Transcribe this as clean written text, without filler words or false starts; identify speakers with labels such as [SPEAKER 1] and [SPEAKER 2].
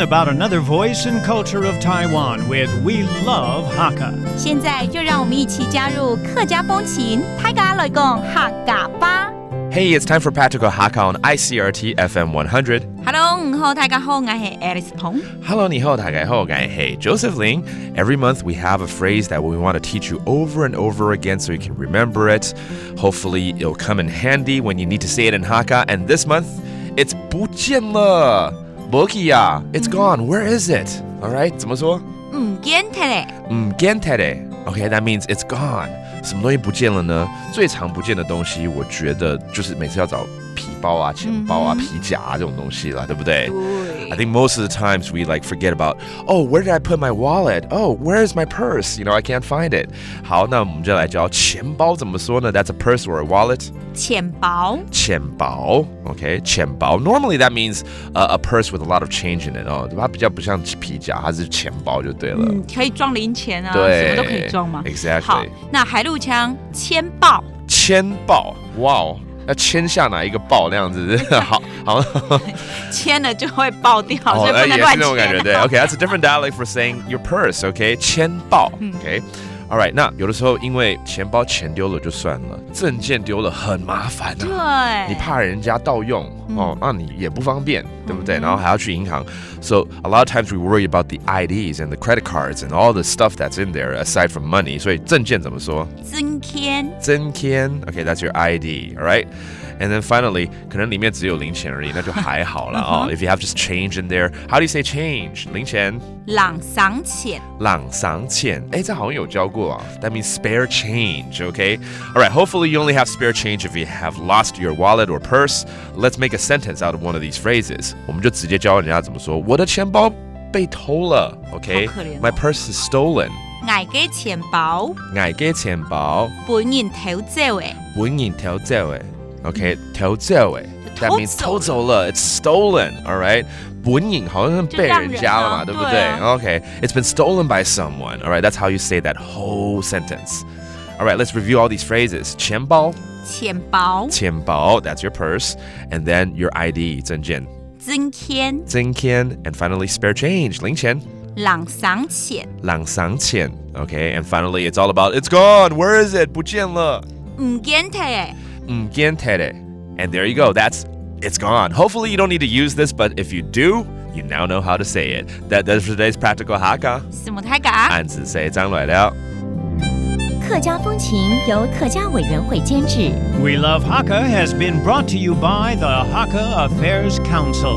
[SPEAKER 1] learn about another voice and culture of Taiwan with We Love Hakka.
[SPEAKER 2] 现在就让我们一起加入客家风情，大家来讲客家吧。
[SPEAKER 3] Hey, it's time for Practical Hakka on Icrt FM 100.
[SPEAKER 2] Hello， 你好，大家好，我是 Alice 彭。
[SPEAKER 3] Hello, 你好，大家好，我是 Joseph Ling. Every month we have a phrase that we want to teach you over and over again so you can remember it. Hopefully, it'll come in handy when you need to say it in Hakka. And this month, it's 不见了，没去呀 It's gone. Where is it? All right, 怎么说？
[SPEAKER 2] 唔见睇嘞。
[SPEAKER 3] 唔见睇嘞。Okay, that means it's gone. 什么东西不见了呢？最常不见的东西，我觉得就是每次要找皮包啊、钱包啊、皮夹啊这种东西啦，对不对？
[SPEAKER 2] 对。
[SPEAKER 3] I think most of the times we like forget about, oh, where did I put my wallet? Oh, where's my purse? You know, I can't find it. 好，那我们就来教钱包怎么说呢？ That's a purse or a wallet.
[SPEAKER 2] 钱包。
[SPEAKER 3] 钱包 ，OK， 钱包。Normally that means a purse with a lot of change in it. 哦，它比较不像皮夹，它是钱包就对了。
[SPEAKER 2] 可以装零钱啊，
[SPEAKER 3] 对，
[SPEAKER 2] 什么都可以装嘛。
[SPEAKER 3] Exactly.
[SPEAKER 2] 好，那海陆腔签报。
[SPEAKER 3] 签报，哇哦。要签下哪一个报那样子，好，
[SPEAKER 2] 签了就会爆掉，所以不能乱签。
[SPEAKER 3] 也是那种感觉，对。Okay, that's a different dialect for saying your purse. Okay, 签报。Okay, all right. 那有的时候因为钱包钱丢了就算了，证件丢了很麻烦啊。对，你怕人家盗用哦，那你也不方便，对不对？然后还要去银行。So a lot of times we worry about the IDs and the credit cards and all the stuff that's in there aside from money. 所以证件怎么说？
[SPEAKER 2] 真签。
[SPEAKER 3] 真签 Okay, that's your ID. All right. And then finally, 可能里面只有零钱而已，那就还好了哦。If you have just change in there, how do you say change? 零钱。
[SPEAKER 2] 朗赏钱。
[SPEAKER 3] 朗赏钱，哎，这好像有教过啊。That means spare change, okay? All right, hopefully you only have spare change if you have lost your wallet or purse. Let's make a sentence out of one of these phrases. 我们就直接教人家怎么说。我的钱包被偷了 okay?
[SPEAKER 2] 好可怜哦。
[SPEAKER 3] My purse is stolen.
[SPEAKER 2] 我嘅錢包。
[SPEAKER 3] 我嘅錢包。
[SPEAKER 2] 本人偷走嘅。
[SPEAKER 3] 本人偷走嘅。Okay, 偷走诶 That means 偷走了 It's stolen, alright? 本影好像是被人家了嘛，对不对？ Okay, it's been stolen by someone. Alright, that's how you say that whole sentence. Alright, let's review all these phrases. 钱包。
[SPEAKER 2] 钱包。
[SPEAKER 3] 钱包 That's your purse. And then your ID, 证件。
[SPEAKER 2] 真签。
[SPEAKER 3] 真签 And finally, spare change, 零钱。
[SPEAKER 2] 朗赏钱。
[SPEAKER 3] 朗赏钱 Okay, and finally, it's all about It's gone, where is it? 不见了。
[SPEAKER 2] 唔見睇誒。
[SPEAKER 3] And there you go. It's gone. Hopefully you don't need to use this, but if you do, you now know how to say it. That does for today's Practical Hakka.
[SPEAKER 2] 什麼太假？
[SPEAKER 3] 按字say 張來了。
[SPEAKER 4] 客家風情由客家委員會監製。
[SPEAKER 1] We Love Hakka has been brought to you by the Hakka Affairs Council.